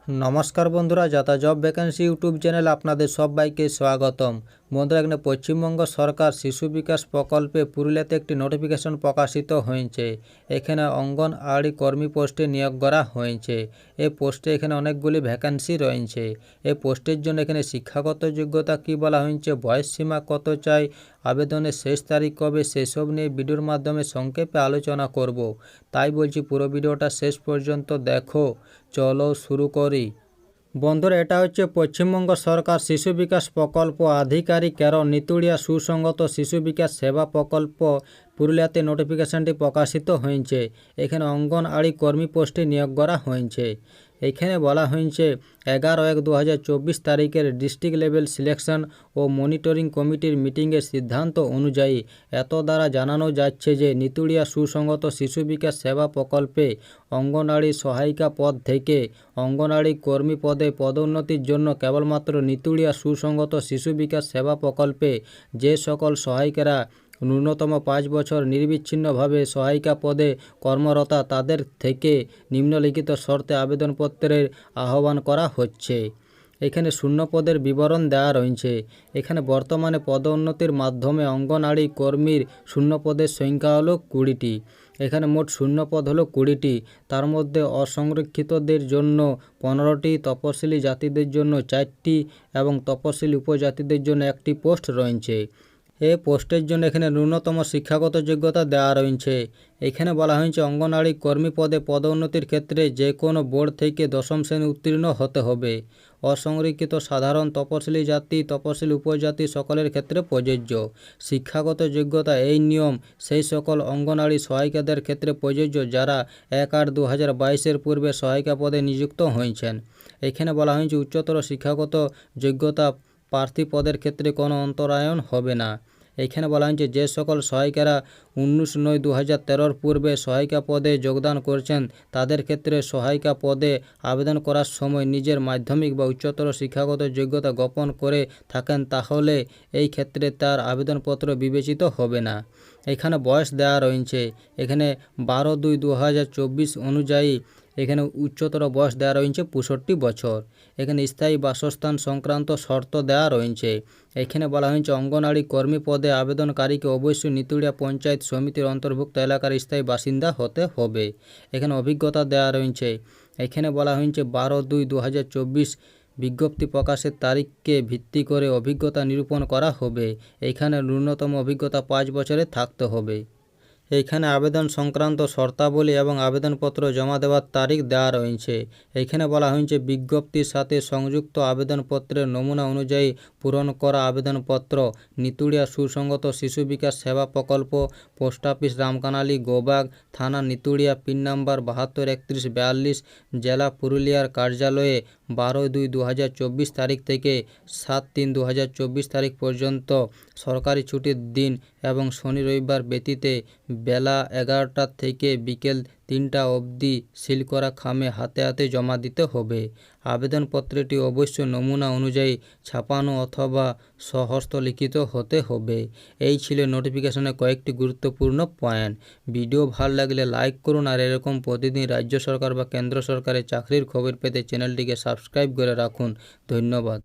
নমস্কার বন্ধুরা, যাতা জব ভ্যাকেন্সি ইউটিউব চ্যানেল আপনাদের সবাইকে স্বাগতম। বন্ধুরা, এখানে পশ্চিমবঙ্গ সরকার শিশু বিকাশ প্রকল্পে পুরুলিয়াতে একটি নোটিফিকেশন প্রকাশিত হয়েছে। এখানে অঙ্গনওয়াড়ি কর্মী পোস্টে নিয়োগ করা হয়েছে। এই পোস্টে এখানে অনেকগুলি ভ্যাকেন্সি রয়েছে। এই পোস্টের জন্য এখানে শিক্ষাগত যোগ্যতা কী বলা হয়েছে, বয়স সীমা কত চাই, আবেদনের শেষ তারিখ কবে, সেসব নিয়ে ভিডিওর মাধ্যমে সংক্ষেপে আলোচনা করব। তাই বলছি পুরো ভিডিওটা শেষ পর্যন্ত দেখো। চলো শুরু করি। বন্ধুরা, এটা হচ্ছে পশ্চিমবঙ্গ সরকার শিশু বিকাশ প্রকল্প আধিকারিক নিতুড়িয়া সুসংগত শিশু বিকাশ সেবা প্রকল্প পুরুলিয়াতে নোটিফিকেশনটি প্রকাশিত হয়েছে। এখানে অঙ্গনওয়াড়ি কর্মী পোস্টে নিয়োগ করা হয়েছে। এখানে বলা হয়েছে 11/1/2024 তারিখের ডিস্ট্রিক্ট লেভেল সিলেকশন ও মনিটরিং কমিটির মিটিংয়ের সিদ্ধান্ত অনুযায়ী এত দ্বারা জানানো যাচ্ছে যে নিতুড়িয়া সুসংগত শিশু বিকাশ সেবা প্রকল্পে অঙ্গনওয়াড়ি সহায়িকা পদ থেকে অঙ্গনওয়াড়ি কর্মী পদে পদোন্নতির জন্য কেবলমাত্র নিতুড়িয়া সুসংগত শিশু বিকাশ সেবা প্রকল্পে যে সকল সহায়িকারা ন্যূনতম 5 বছর নিরবিচ্ছিন্নভাবে সহায়িকা পদে কর্মরতা তাদের থেকে নিম্নলিখিত শর্তে আবেদনপত্রের আহ্বান করা হচ্ছে। এখানে শূন্য পদের বিবরণ দেওয়া রয়েছে। এখানে বর্তমানে পদোন্নতির মাধ্যমে অঙ্গনওয়াড়ি কর্মীর শূন্য পদের সংখ্যা হলো 20টি। এখানে মোট শূন্য পদ হলো 20টি। তার মধ্যে অসংরক্ষিতদের জন্য 15টি, তপশিলি জাতিদের জন্য 4টি এবং তপশিলি উপজাতিদের জন্য 1টি পোস্ট রয়েছে। এই পোস্টের জন্য এখানে ন্যূনতম শিক্ষাগত যোগ্যতা দেওয়া রয়েছে। এখানে বলা হয়েছে অঙ্গনওয়াড়ি কর্মী পদে পদোন্নতির ক্ষেত্রে যে কোনো বোর্ড থেকে 10ম শ্রেণী উত্তীর্ণ হতে হবে। অসংরক্ষিত, সাধারণ, তপশিলি জাতি, তপশিলি উপজাতি সকলের ক্ষেত্রে প্রযোজ্য। শিক্ষাগত যোগ্যতা এই নিয়ম সেই সকল অঙ্গনওয়াড়ি সহায়িকাদের ক্ষেত্রে প্রযোজ্য যারা 1/8/2022 পূর্বে সহায়িকা পদে নিযুক্ত হয়েছেন। এখানে বলা হয়েছে উচ্চতর শিক্ষাগত যোগ্যতা প্রার্থী পদের ক্ষেত্রে কোনো অন্তরায়ন হবে না। এখানে বলা হয়েছে যে সকল সহায়িকারা 19/9/2013 পূর্বে সহায়িকা পদে যোগদান করছেন তাদের ক্ষেত্রে সহায়িকা পদে আবেদন করার সময় নিজের মাধ্যমিক বা উচ্চতর শিক্ষাগত যোগ্যতা গোপন করে থাকেন তাহলে এই ক্ষেত্রে তার আবেদনপত্র বিবেচিত হবে না। এখানে বয়স দেওয়া রয়েছে। এখানে 12/2/2024 অনুযায়ী এখানে উচ্চতর বয়স দেওয়া রয়েছে 65 বছর। এখানে স্থায়ী বাসস্থান সংক্রান্ত শর্ত দেওয়া রয়েছে। এখানে বলা হয়েছে অঙ্গনওয়াড়ি কর্মী পদে আবেদনকারীকে অবশ্যই নিতুড়িয়া পঞ্চায়েত সমিতির অন্তর্ভুক্ত এলাকার স্থায়ী বাসিন্দা হতে হবে। এখানে অভিজ্ঞতা দেওয়া রয়েছে। এখানে বলা হয়েছে 12/2/2024 বিজ্ঞপ্তি প্রকাশের তারিখকে ভিত্তি করে অভিজ্ঞতা নিরূপণ করা হবে। এখানে ন্যূনতম অভিজ্ঞতা 5 বছরের থাকতে হবে। এইখানে আবেদন সংক্রান্ত শর্তাবলী এবং আবেদনপত্র জমা দেওয়ার তারিখ দেওয়া রয়েছে। এইখানে বলা হয়েছে বিজ্ঞপ্তির সাথে সংযুক্ত আবেদনপত্রের নমুনা অনুযায়ী পূরণ করা আবেদনপত্র নিতুড়িয়া সুসংগত শিশু বিকাশ সেবা প্রকল্প, পোস্ট অফিস রামকানালি, গোবাগ, থানা নিতুড়িয়া, পিন নাম্বার 723142, জেলা পুরুলিয়ার কার্যালয়ে 12/2/2024 তারিখ থেকে 7/3/2024 তারিখ পর্যন্ত সরকারি ছুটির দিন এবং শনি রবিবার ব্যতীতে বেলা 11টা থেকে বিকেল 3টা অবধি সিল করা খামে হাতে হাতে জমা দিতে হবে। আবেদনপত্রটি অবশ্যই নমুনা অনুযায়ী ছাপানো অথবা স্বহস্তলিখিত হতে হবে। এই ছিল নোটিফিকেশনের কয়েকটি গুরুত্বপূর্ণ পয়েন্ট। ভিডিও ভালো লাগলে লাইক করুন আর এরকম প্রতিদিন রাজ্য সরকার বা কেন্দ্র সরকারের চাকরির খবর পেতে চ্যানেলটিকে সাবস্ক্রাইব করে রাখুন। ধন্যবাদ।